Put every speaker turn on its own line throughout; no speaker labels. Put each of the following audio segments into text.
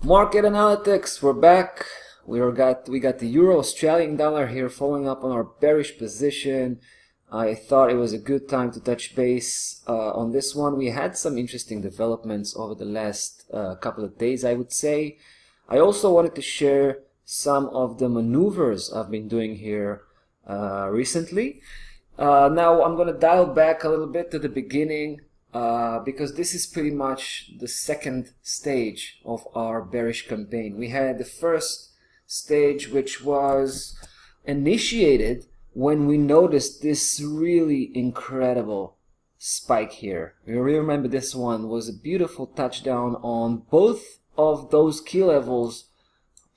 Market analytics, we're back. We got the Euro Australian dollar here following up on our bearish position. I thought it was a good time to touch base on this one. We had some interesting developments over the last couple of days, I would say. I also wanted to share some of the maneuvers I've been doing here recently. Now I'm going to dial back a little bit to the beginning because this is pretty much the second stage of our bearish campaign. We had the first stage, which was initiated when we noticed this really incredible spike here. You remember this one was a beautiful touchdown on both of those key levels,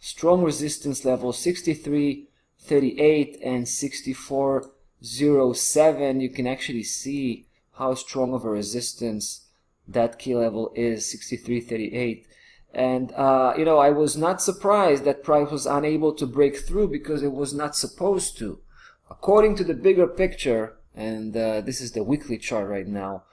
strong resistance levels 63.38 and 64.07. You can actually see how strong of a resistance that key level is, 63.38. And I was not surprised that price was unable to break through because it was not supposed to. According to the bigger picture, and this is the weekly chart right now,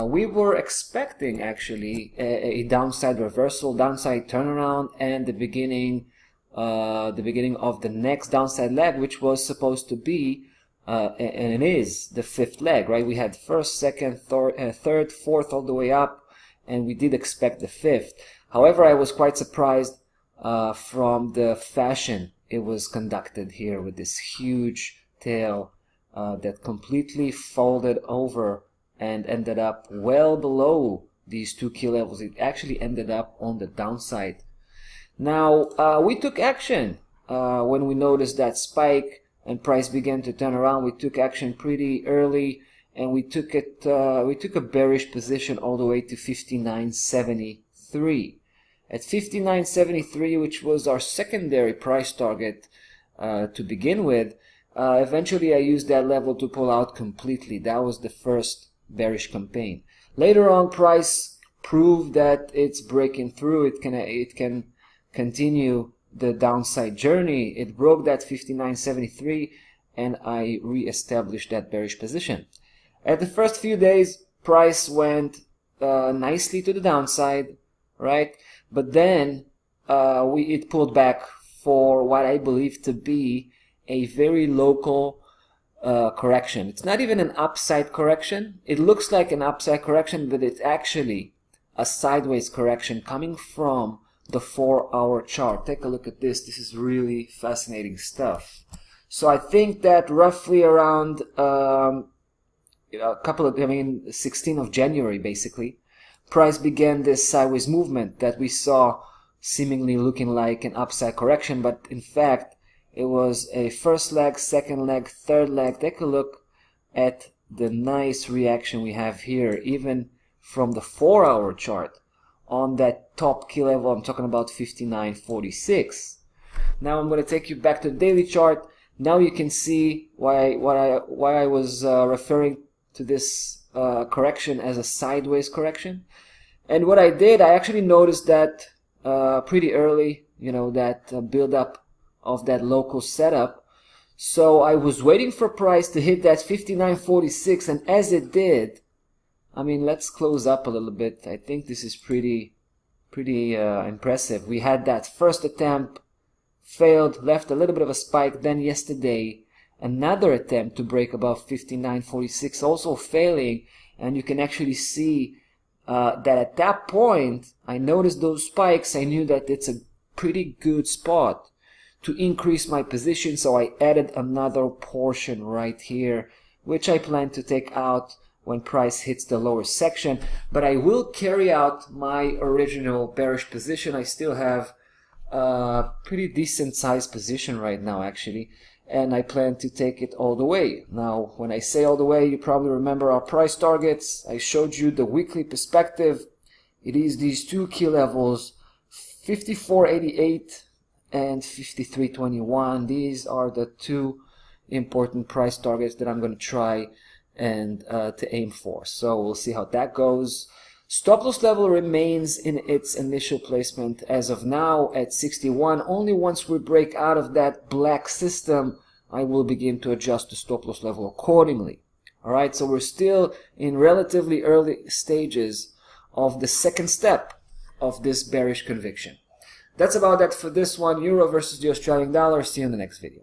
we were expecting actually a downside reversal, downside turnaround, and the beginning of the next downside leg, which was supposed to be and it is the fifth leg, right? We had first, second, third, fourth, all the way up, and we did expect the fifth. However, I was quite surprised from the fashion it was conducted here with this huge tail that completely folded over and ended up well below these two key levels. It actually ended up on the downside. Now, we took action when we noticed that spike and price began to turn around. We took action pretty early, and we took a bearish position all the way to 59.73. At 59.73, which was our secondary price target to begin with, eventually I used that level to pull out completely. That was the first bearish campaign. Later on, price proved that it's breaking through. It can continue the downside journey. It broke that 59.73, and I re-established that bearish position. At the first few days, price went nicely to the downside, right? But then it pulled back for what I believe to be a very local correction. It's not even an upside correction. It looks like an upside correction, but it's actually a sideways correction coming from the 4-hour chart. Take a look at this. This is really fascinating stuff. So I think that roughly around 16th of January, basically, price began this sideways movement that we saw seemingly looking like an upside correction, but in fact it was a first leg, second leg, third leg. Take a look at the nice reaction we have here, even from the 4-hour chart on that top key level. I'm talking about 59.46. Now I'm going to take you back to the daily chart. Now you can see why I was referring to this correction as a sideways correction. And what I did, I actually noticed that pretty early, that build up of that local setup. So I was waiting for price to hit that 59.46, and as it did, let's close up a little bit. I think this is pretty impressive. We had that first attempt, failed, left a little bit of a spike. Then yesterday, another attempt to break above 59.46, also failing. And you can actually see that at that point, I noticed those spikes. I knew that it's a pretty good spot to increase my position. So I added another portion right here, which I plan to take out when price hits the lower section. But I will carry out my original bearish position. I still have a pretty decent sized position right now, actually, and I plan to take it all the way. Now, when I say all the way, you probably remember our price targets. I showed you the weekly perspective. It is these two key levels, 54.88 and 53.21. These are the two important price targets that I'm going to try and to aim for. So we'll see how that goes. Stop loss level remains in its initial placement as of now at 61. Only once we break out of that black system, I will begin to adjust the stop loss level accordingly. Alright, so we're still in relatively early stages of the second step of this bearish conviction. That's about that for this one. Euro versus the Australian dollar. See you in the next video.